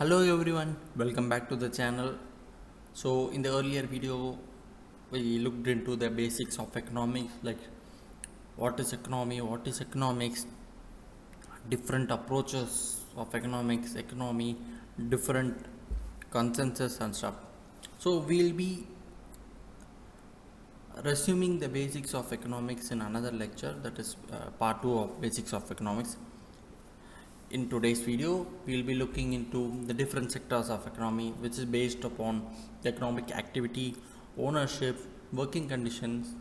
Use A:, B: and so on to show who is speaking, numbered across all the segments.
A: Hello everyone, welcome back to the channel. So in the earlier video we looked into the basics of economics, like what is economy, what is economics, different approaches of economy, different consensus and stuff. So we'll be resuming the basics of economics in another lecture, that is part 2 of basics of economics. In today's video, we'll be looking into the different sectors of economy, which is based upon the economic activity, ownership, working conditions,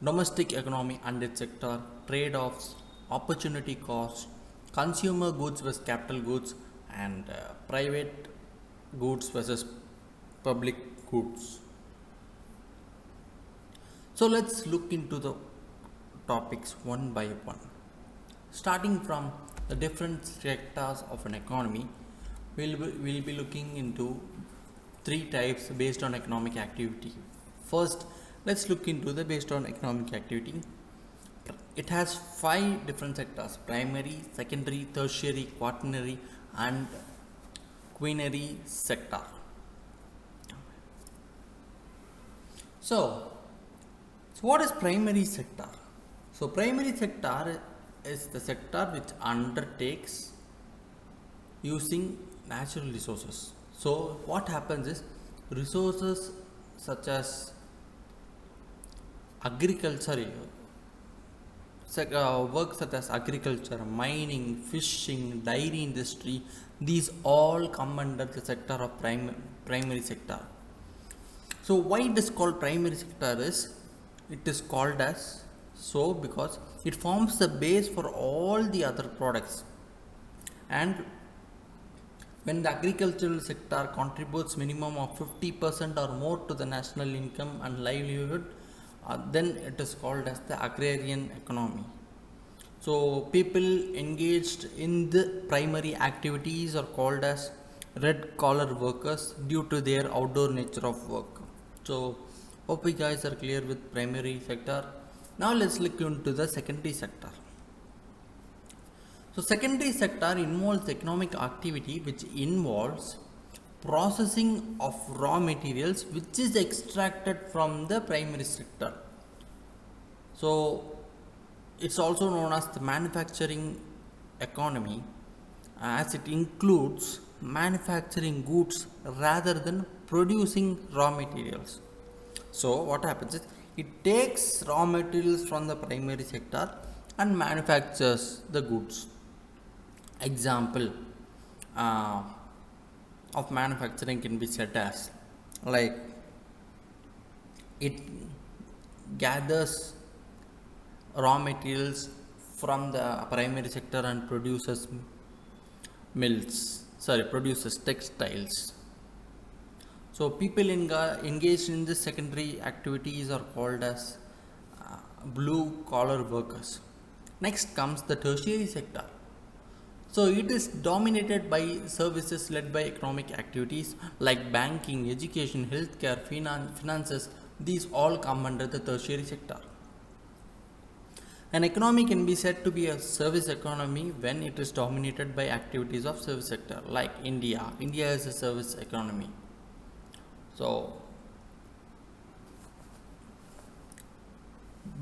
A: domestic economy and its sector, trade-offs, opportunity cost, consumer goods versus capital goods, and private goods versus public goods. So let's look into the topics one by one. Starting from the different sectors of an economy, we'll be looking into three types based on economic activity. First, let's look into the based on economic activity. It has 5 different sectors: primary, secondary, tertiary, quaternary, and quinary sector. So what is primary sector? So primary sector is the sector which undertakes using natural resources. So what happens is, resources such as agriculture, work such as agriculture, mining, fishing, dairy industry, these all come under the sector of primary sector. So why it is called primary sector is, it is called as so because it forms the base for all the other products, and when the agricultural sector contributes minimum of 50% or more to the national income and livelihood, then it is called as the agrarian economy. So people engaged in the primary activities are called as red collar workers due to their outdoor nature of work. So hope you guys are clear with primary sector. Now let's look into the secondary sector. So secondary sector involves economic activity which involves processing of raw materials which is extracted from the primary sector. So it's also known as the manufacturing economy, as it includes manufacturing goods rather than producing raw materials. So what happens is, it takes raw materials from the primary sector and manufactures the goods. Example of manufacturing can be said as, like, it gathers raw materials from the primary sector and produces produces textiles. So people engaged in this secondary activities are called as blue collar workers. Next comes the tertiary sector. So it is dominated by services led by economic activities like banking, education, healthcare, finances. These all come under the tertiary sector. An economy can be said to be a service economy when it is dominated by activities of service sector, like India. India is a service economy. So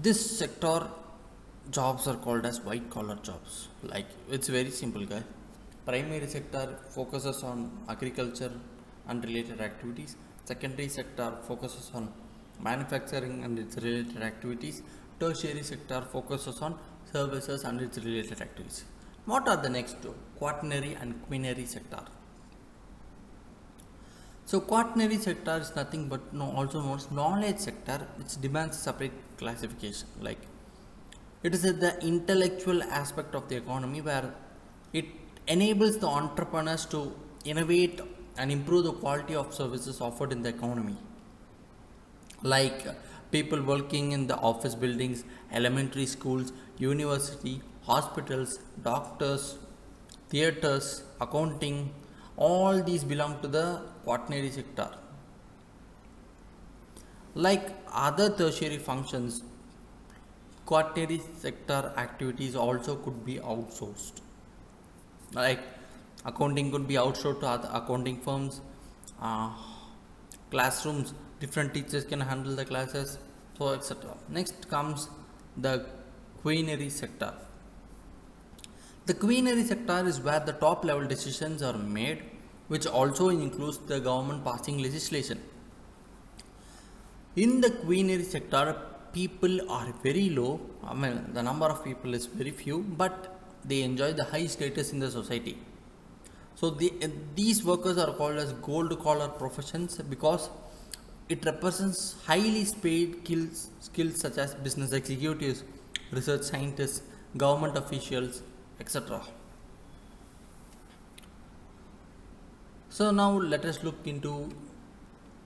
A: this sector jobs are called as white collar jobs. Like, it's very simple, guys. Primary sector focuses on agriculture and related activities. Secondary sector focuses on manufacturing and its related activities. Tertiary sector focuses on services and its related activities. What are the next two? Quaternary and quinary sector. So quaternary sector is nothing but also known as knowledge sector, which demands a separate classification. Like, it is the intellectual aspect of the economy where it enables the entrepreneurs to innovate and improve the quality of services offered in the economy. Like people working in the office buildings, elementary schools, university, hospitals, doctors, theaters, accounting, all these belong to the quaternary sector. Like other tertiary functions, quaternary sector activities also could be outsourced. Like Accounting could be outsourced to other accounting firms. uh, Classrooms, different teachers can handle the classes, so etc. Next comes the queenary sector. The queenary sector is where the top level decisions are made, which also includes the government passing legislation. In the queenary sector, people are very low. I mean, the number of people is very few, but they enjoy the high status in the society. So these workers are called as gold collar professions because it represents highly paid skills such as business executives, research scientists, government officials, etc. So now let us look into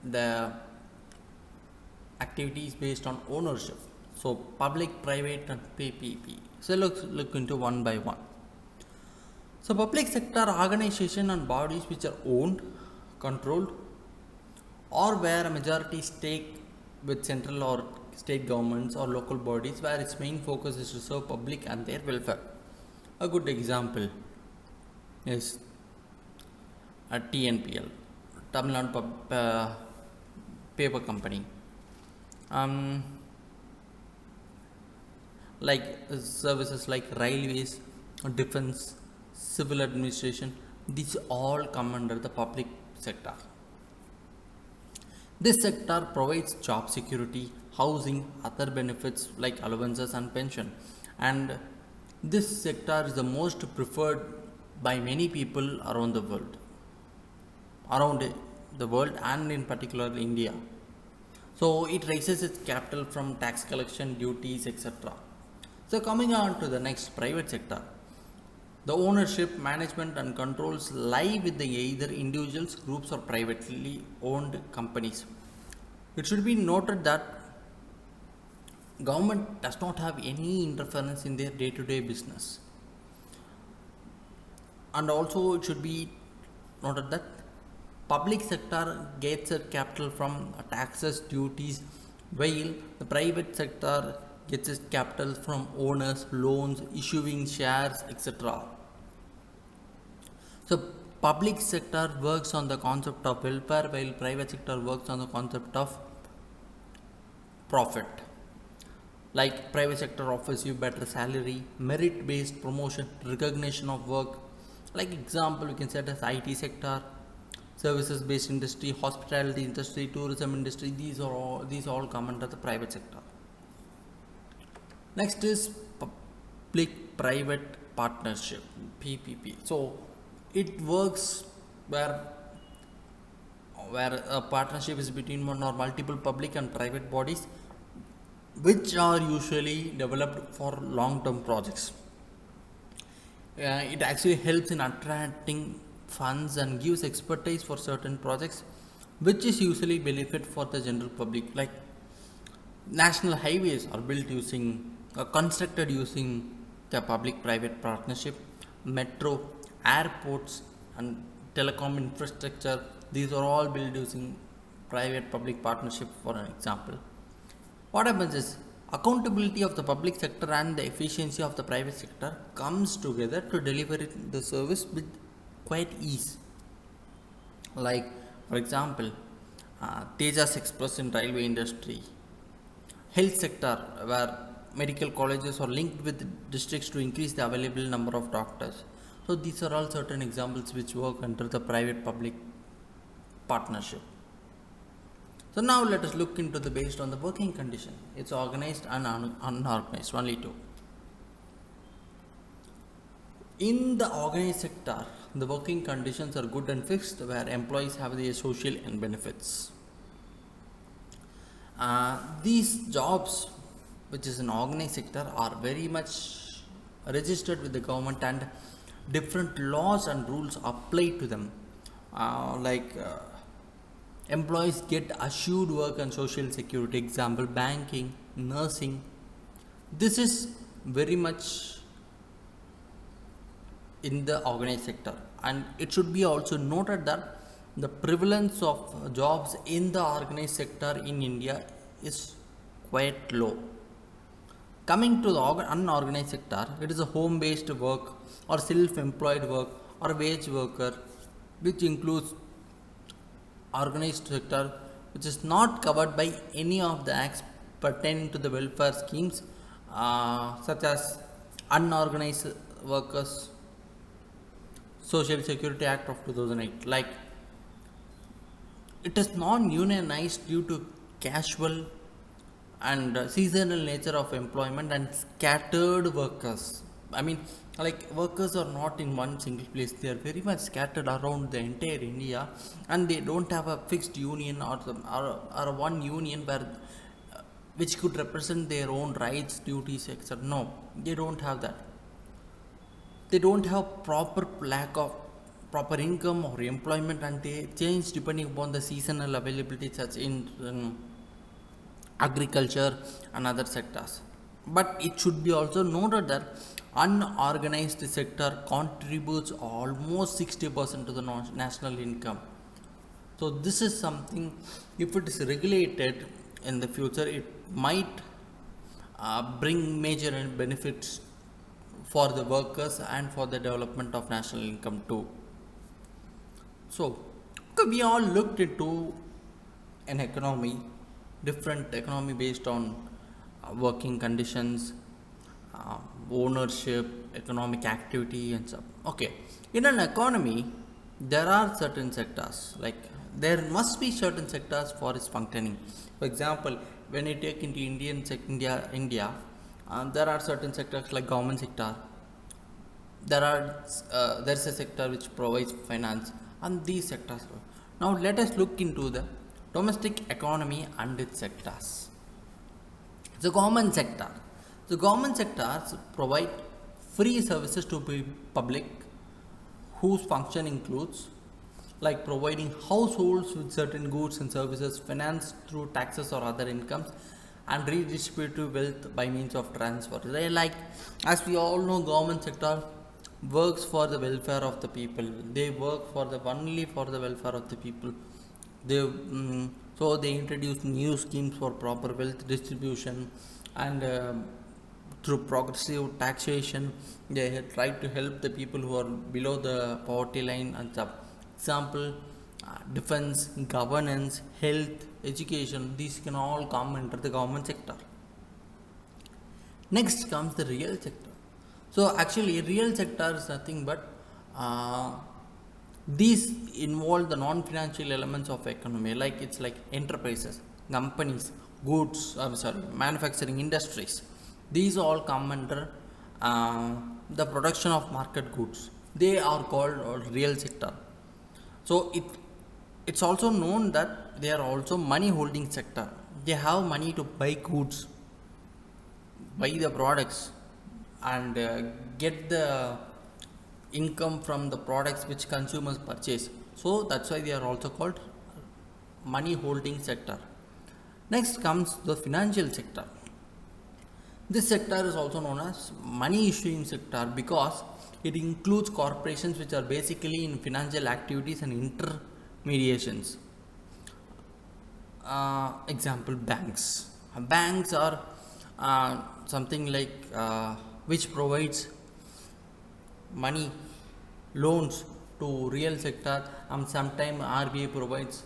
A: the activities based on ownership. So public, private, and PPP. So let's look into one by one. So public sector organization and bodies which are owned, controlled, or where a majority stake with central or state governments or local bodies where its main focus is to serve public and their welfare. A good example is a TNPL, Tamil Nadu Paper Company. Like services like railways, defense, civil administration, these all come under the public sector. This sector provides job security, housing, other benefits like allowances and pension. And this sector is the most preferred by many people around the world and in particular India. So it raises its capital from tax collection, duties, etc. So coming on to the next, private sector. The ownership, management and controls lie with the either individuals, groups or privately owned companies. It should be noted that government does not have any interference in their day-to-day business. And also it should be noted that public sector gets its capital from taxes, duties, while the private sector gets its capital from owners, loans, issuing shares, etc. So public sector works on the concept of welfare while private sector works on the concept of profit. Like private sector offers you better salary, merit based promotion, recognition of work. Like example we can set as IT sector, services based industry, hospitality industry, tourism industry. These all come under the private sector. Next is public private partnership, PPP. So it works where a partnership is between one or multiple public and private bodies which are usually developed for long term projects. It actually helps in attracting funds and gives expertise for certain projects which is usually benefit for the general public. Like national highways are built using constructed using the public private partnership. Metro, airports and telecom infrastructure, these are all built using private public partnership for an example. What happens is accountability of the public sector and the efficiency of the private sector comes together to deliver the service with quite ease. Like for example, Tejas Express in railway industry, health sector where medical colleges are linked with districts to increase the available number of doctors. So these are all certain examples which work under the private public partnership. So now let us look into the based on the working condition. It's organized and unorganized, only two. In the organized sector, the working conditions are good and fixed where employees have their social and benefits. These jobs which is an organized sector are very much registered with the government and different laws and rules apply to them. Employees get assured work and social security, example banking, nursing. This is very much in the organized sector, and it should be also noted that the prevalence of jobs in the organized sector in India is quite low. Coming to the unorganized sector, it is a home based work or self employed work or wage worker, which includes organized sector, which is not covered by any of the acts pertaining to the welfare schemes, such as unorganized workers, Social Security Act of 2008. Like, it is non-unionized due to casual and seasonal nature of employment and scattered workers. I mean, like, workers are not in one single place; they are very much scattered around the entire India, and they don't have a fixed union or one union where which could represent their own rights, duties, etc. No, they don't have that. They don't have proper lack of proper income or employment, and they change depending upon the seasonal availability, such in agriculture and other sectors. But it should be also noted that unorganized sector contributes almost 60% to the national income. So this is something, if it is regulated in the future, it might bring major benefits for the workers and for the development of national income too. So, we all looked into an economy, different economy based on working conditions, uh, ownership, economic activity, and so. Okay, in an economy, there are certain sectors. Like, there must be certain sectors for its functioning. For example, when you take into India, there are certain sectors like government sector. There's a sector which provides finance, and these sectors. Now let us look into the domestic economy and its sectors. The government sector. The government sectors provide free services to the public, whose function includes like providing households with certain goods and services financed through taxes or other incomes, and redistributive wealth by means of transfer. They, like, as we all know, government sector works for the welfare of the people. They work for the only for the welfare of the people. So they introduce new schemes for proper wealth distribution, and through progressive taxation, they try to help the people who are below the poverty line and stuff. Example, defense, governance, health, education, these can all come under the government sector. Next comes the real sector. So actually, real sector is nothing but these involve the non-financial elements of economy. Like, it's like enterprises, companies, goods. Manufacturing industries. These all come under the production of market goods. They are called real sector. So it's also known that they are also money holding sector. They have money to buy goods, buy the products, and get the income from the products which consumers purchase. So that's why they are also called money holding sector. Next comes the financial sector. This sector is also known as money issuing sector because it includes corporations which are basically in financial activities and intermediations. Example, banks. Banks are something like which provides money, loans to real sector, and sometimes RBI provides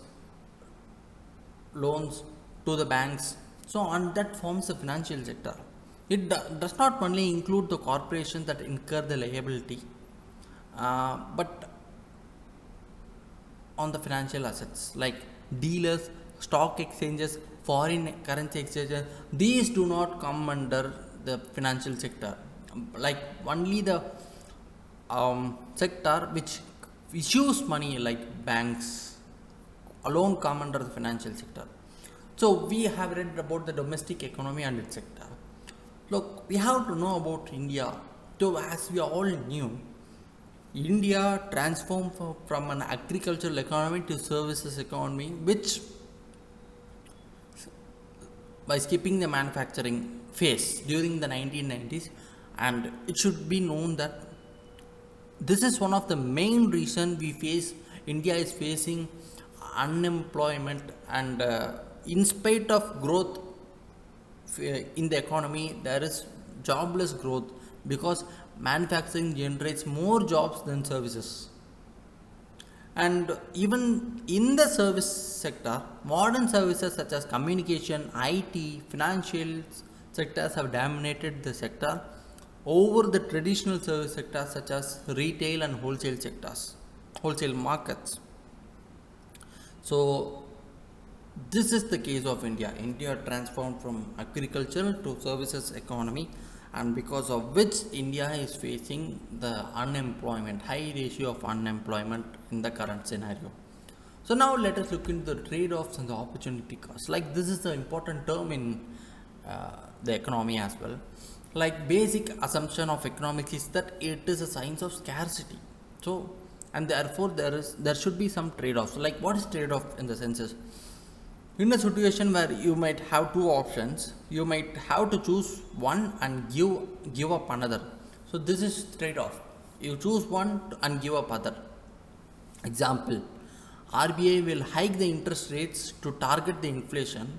A: loans to the banks. So, and that forms the financial sector. It does not only include the corporations that incur the liability, but on the financial assets like dealers, stock exchanges, foreign currency exchanges. These do not come under the financial sector. Like, only the sector which issues money, like banks, alone come under the financial sector. So we have read about the domestic economy and its sector. Look, we have to know about India. So as we all knew, India transformed from an agricultural economy to services economy, which by skipping the manufacturing phase during the 1990s, and it should be known that this is one of the main reason India is facing unemployment, and in spite of growth in the economy, there is jobless growth because manufacturing generates more jobs than services. And even in the service sector, modern services such as communication, IT, financial sectors have dominated the sector over the traditional service sectors such as retail and wholesale sectors, wholesale markets. So this is the case of India. India transformed from agricultural to services economy, and because of which India is facing the unemployment, high ratio of unemployment in the current scenario. So now let us look into the trade-offs and the opportunity cost. Like this is the important term in the economy as well. Like basic assumption of economics is that it is a science of scarcity. So and therefore there should be some trade-offs. Like what is trade-off in the senses? In a situation where you might have two options, you might have to choose one and give up another. So this is trade-off. You choose one and give up other. Example: RBI will hike the interest rates to target the inflation,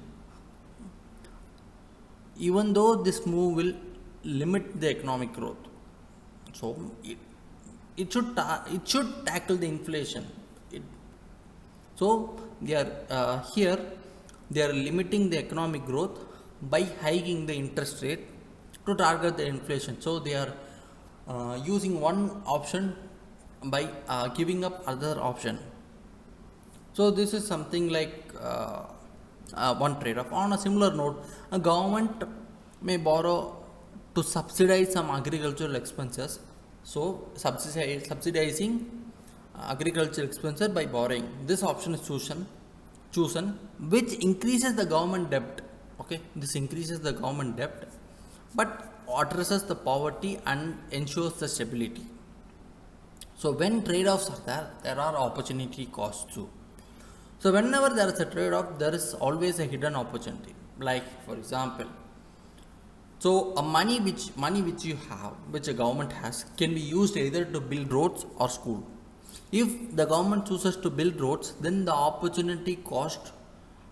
A: even though this move will limit the economic growth. So it should tackle the inflation. So they are here they are limiting the economic growth by hiking the interest rate to target the inflation. So they are using one option by giving up other option. So this is something like one trade-off. On a similar note, a government may borrow to subsidize some agricultural expenses. So subsidizing agricultural expenses by borrowing. This option is chosen, which increases the government debt. Okay, this increases the government debt, but addresses the poverty and ensures the stability. So when trade-offs are there are opportunity costs too. So whenever there is a trade-off, there is always a hidden opportunity. Like for example, so money which you have, which a government has, can be used either to build roads or school. If the government chooses to build roads, then the opportunity cost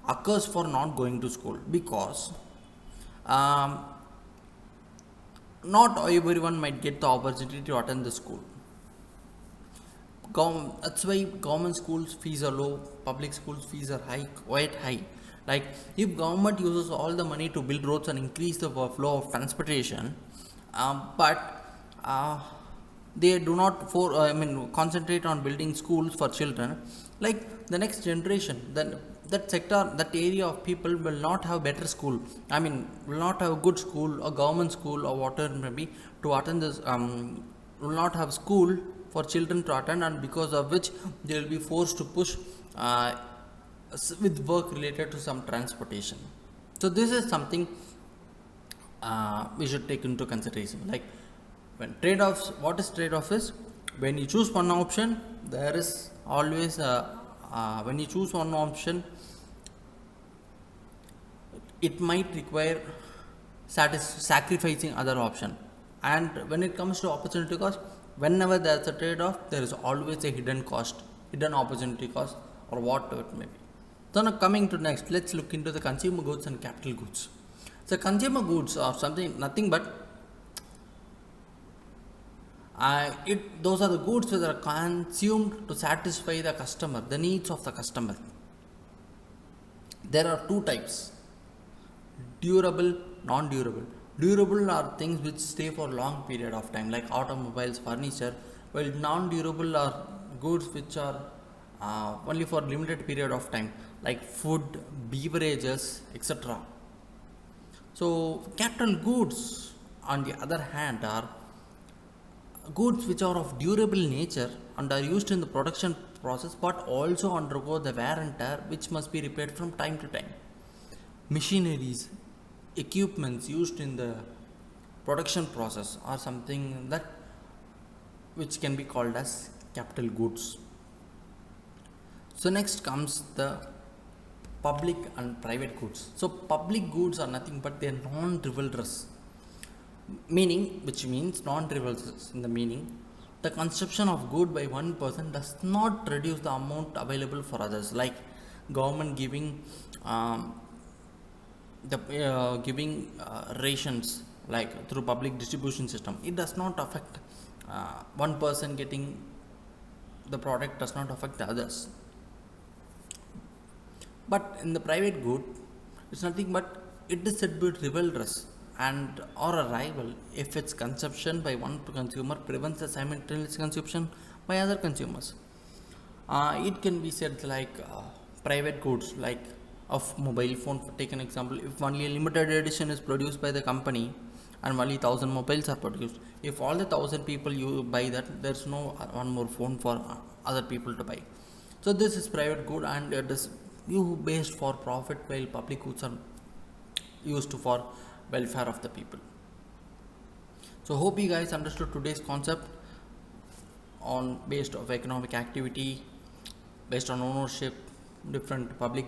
A: occurs for not going to school, because not everyone might get the opportunity to attend the school. That's why government schools fees are low, public schools fees are high, quite high. Like if government uses all the money to build roads and increase the flow of transportation, but they do not concentrate on building schools for children, like the next generation, then that sector, that area of people will not have better school. Will not have a good school, a government school or whatever it may be, to attend this. Will not have school for children to attend, and because of which they will be forced to push with work related to some transportation. So this is something we should take into consideration. Like when trade-offs, what is trade-off is when you choose one option, there is always when you choose one option, it might require sacrificing other option. And when it comes to opportunity cost, whenever there is a trade-off, there is always a hidden cost, hidden opportunity cost, or whatever it may be. So now coming to next, let's look into the consumer goods and capital goods. So consumer goods are nothing but those are the goods that are consumed to satisfy the customer, the needs of the customer. There are two types: durable, non-durable. Durable are things which stay for long period of time, like automobiles, furniture, while non-durable are goods which are only for limited period of time, like food, beverages, etc. So capital goods, on the other hand, are goods which are of durable nature and are used in the production process, but also undergo the wear and tear, which must be repaired from time to time. Machineries, equipments used in the production process are something that which can be called as capital goods. So next comes the public and private goods. So public goods are nothing but they are non-frivolous, which means non-frivolous in the meaning, the consumption of good by one person does not reduce the amount available for others, like government giving rations, like through public distribution system. It does not affect one person getting the product, does not affect the others. But in the private good, it's nothing but it is said to be rivalrous and or a rival if its consumption by one consumer prevents the simultaneous consumption by other consumers. It can be said like private goods, like of mobile phone. For take an example, if only a limited edition is produced by the company and only 1,000 mobiles are produced, if all the 1,000 people you buy that, there's no one more phone for other people to buy. So this is private good and it is you based for profit, while public goods are used for welfare of the people. So hope you guys understood today's concept on based of economic activity, based on ownership, different public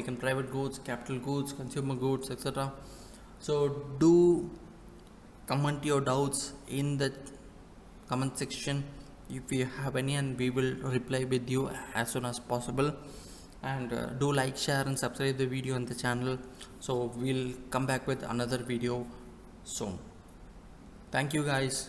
A: and private goods, capital goods, consumer goods, etc. So do comment your doubts in the comment section if you have any, and we will reply with you as soon as possible. And do like, share and subscribe the video on the channel. So we'll come back with another video soon. Thank you guys.